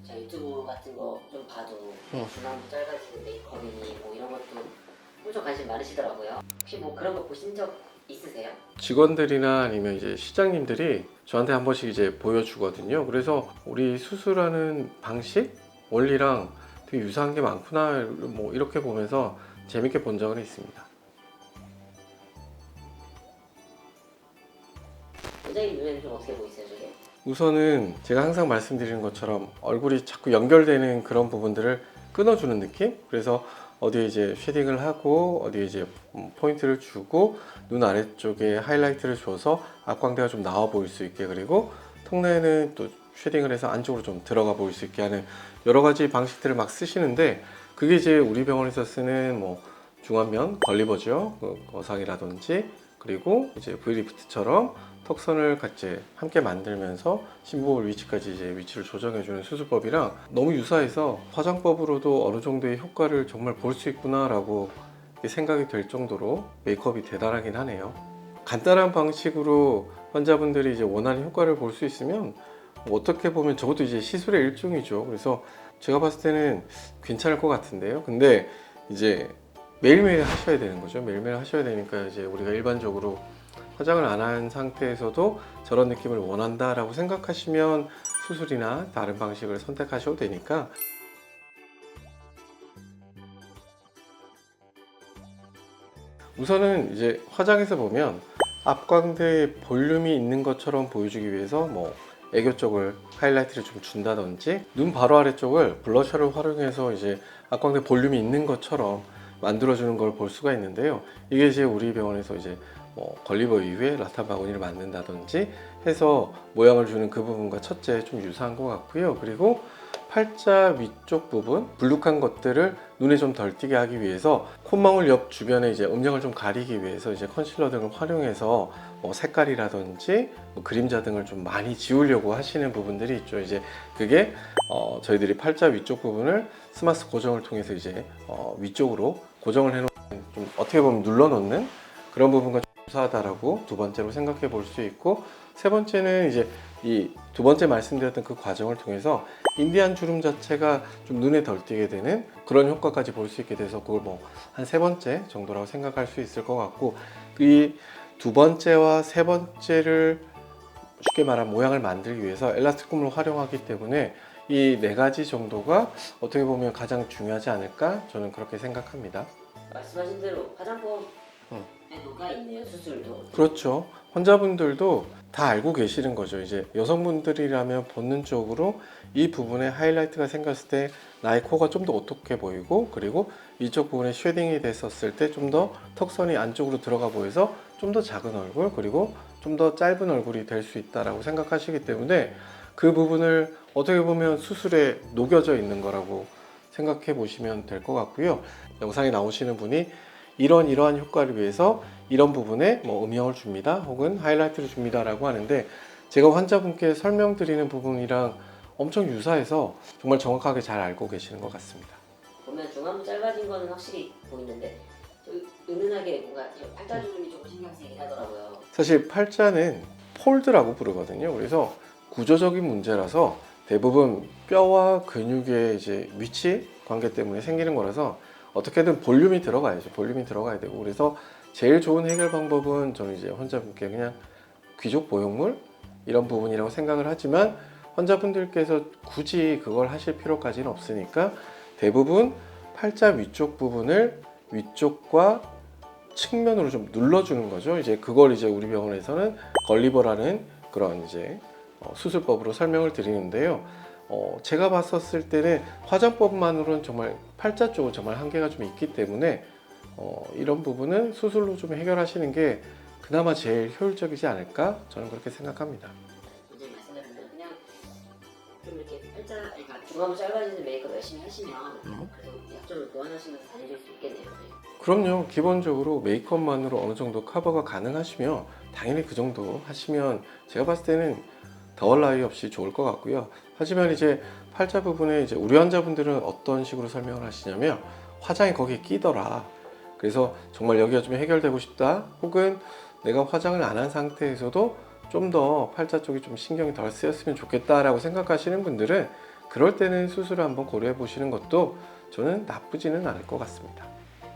제가 유튜브 같은 거 좀 봐도 중간부 짧아지는 메이크업이니 뭐 이런 것도 엄청 관심 많으시더라고요. 혹시 뭐 그런 거 보신 적 있으세요? 직원들이나 아니면 이제 시장님들이 저한테 한 번씩 이제 보여주거든요. 그래서 우리 수술하는 방식, 원리랑 되게 유사한 게 많구나, 뭐 이렇게 보면서 재밌게 본 적은 있습니다. 원장님 눈에는 좀 어떻게 보이세요, 저게? 우선은 제가 항상 말씀드리는 것처럼 얼굴이 자꾸 연결되는 그런 부분들을 끊어주는 느낌? 그래서 어디에 이제 쉐딩을 하고 어디에 이제 포인트를 주고 눈 아래쪽에 하이라이트를 줘서 앞광대가 좀 나와 보일 수 있게, 그리고 턱라인은 또 쉐딩을 해서 안쪽으로 좀 들어가 보일 수 있게 하는 여러 가지 방식들을 막 쓰시는데, 그게 이제 우리 병원에서 쓰는 뭐 중안면 걸리버죠, 그 거상이라든지, 그리고 이제 V리프트처럼 턱선을 같이 함께 만들면서 심부볼 위치까지 이제 위치를 조정해주는 수술법이랑 너무 유사해서 화장법으로도 어느 정도의 효과를 정말 볼 수 있구나 라고 생각이 될 정도로 메이크업이 대단하긴 하네요. 간단한 방식으로 환자분들이 이제 원하는 효과를 볼 수 있으면 어떻게 보면 저것도 이제 시술의 일종이죠. 그래서 제가 봤을 때는 괜찮을 것 같은데요. 근데 이제 매일매일 하셔야 되는 거죠. 매일매일 하셔야 되니까 이제 우리가 일반적으로 화장을 안 한 상태에서도 저런 느낌을 원한다 라고 생각하시면 수술이나 다른 방식을 선택하셔도 되니까, 우선은 이제 화장에서 보면 앞광대에 볼륨이 있는 것처럼 보여주기 위해서 뭐 애교 쪽을 하이라이트를 좀 준다든지, 눈 바로 아래쪽을 블러셔를 활용해서 이제 앞광대 볼륨이 있는 것처럼 만들어주는 걸 볼 수가 있는데요. 이게 이제 우리 병원에서 이제 뭐 걸리버 이후에 라탄 바구니를 만든다든지 해서 모양을 주는 그 부분과 첫째 좀 유사한 것 같고요. 그리고 팔자 위쪽 부분 불룩한 것들을 눈에 좀 덜 띄게 하기 위해서 콧망울 옆 주변에 이제 음영을 좀 가리기 위해서 이제 컨실러 등을 활용해서 뭐 색깔이라든지 뭐 그림자 등을 좀 많이 지우려고 하시는 부분들이 있죠. 이제 그게 저희들이 팔자 위쪽 부분을 스마스 고정을 통해서 이제 위쪽으로 고정을 해놓은, 좀 어떻게 보면 눌러놓는 그런 부분과 유사하다라고 두 번째로 생각해 볼 수 있고, 세 번째는 이제 이 두 번째 말씀드렸던 그 과정을 통해서 인디안 주름 자체가 좀 눈에 덜 띄게 되는 그런 효과까지 볼 수 있게 돼서 그걸 뭐 한 세 번째 정도라고 생각할 수 있을 것 같고, 이 두 번째와 세 번째를 쉽게 말하면 모양을 만들기 위해서 엘라스틱 폼을 활용하기 때문에 이 네 가지 정도가 어떻게 보면 가장 중요하지 않을까, 저는 그렇게 생각합니다. 말씀하신 대로 화장법에 녹아 있네요, 수술도. 그렇죠. 환자분들도 다 알고 계시는 거죠. 이제 여성분들이라면 본능적으로 이 부분에 하이라이트가 생겼을 때 나의 코가 좀 더 오똑해 보이고, 그리고 이쪽 부분에 쉐딩이 됐었을 때 좀 더 턱선이 안쪽으로 들어가 보여서 좀 더 작은 얼굴, 그리고 좀 더 짧은 얼굴이 될 수 있다라고 생각하시기 때문에 그 부분을 어떻게 보면 수술에 녹여져 있는 거라고 생각해 보시면 될 것 같고요. 영상에 나오시는 분이 이러한 효과를 위해서 이런 부분에 뭐 음영을 줍니다, 혹은 하이라이트를 줍니다 라고 하는데, 제가 환자분께 설명드리는 부분이랑 엄청 유사해서 정말 정확하게 잘 알고 계시는 것 같습니다. 보면 중안부 짧아진 거는 확실히 보이는데 좀 은은하게 뭔가 팔자 주름이 조금 신경 쓰이긴 하더라고요. 사실 팔자는 폴드라고 부르거든요. 그래서 구조적인 문제라서 대부분 뼈와 근육의 이제 위치 관계 때문에 생기는 거라서 어떻게든 볼륨이 들어가야죠. 볼륨이 들어가야 되고, 그래서 제일 좋은 해결 방법은 저는 이제 환자분께 그냥 귀족 보형물 이런 부분이라고 생각을 하지만, 환자분들께서 굳이 그걸 하실 필요까지는 없으니까 대부분 팔자 위쪽 부분을 위쪽과 측면으로 좀 눌러주는 거죠. 이제 그걸 이제 우리 병원에서는 걸리버라는 그런 이제 수술법으로 설명을 드리는데요. 제가 봤었을 때는 화장법만으로는 정말 팔자 쪽은 정말 한계가 좀 있기 때문에 이런 부분은 수술로 좀 해결하시는 게 그나마 제일 효율적이지 않을까, 저는 그렇게 생각합니다. 원장님 말씀하신 대로 그냥 좀 이렇게 팔자, 그러니까 중안부 짧아지는 메이크업 열심히 하시면 그래도 약점을 보완하시면서 다니실 수 있겠네요. 네. 그럼요. 기본적으로 메이크업만으로 어느 정도 커버가 가능하시면 당연히 그 정도 하시면 제가 봤을 때는 더할 나위 없이 좋을 것 같고요. 하지만 이제 팔자 부분에 이제 우리 환자분들은 어떤 식으로 설명을 하시냐면, 화장이 거기에 끼더라, 그래서 정말 여기가 좀 해결되고 싶다, 혹은 내가 화장을 안 한 상태에서도 좀 더 팔자 쪽이 좀 신경이 덜 쓰였으면 좋겠다라고 생각하시는 분들은 그럴 때는 수술을 한번 고려해 보시는 것도 저는 나쁘지는 않을 것 같습니다.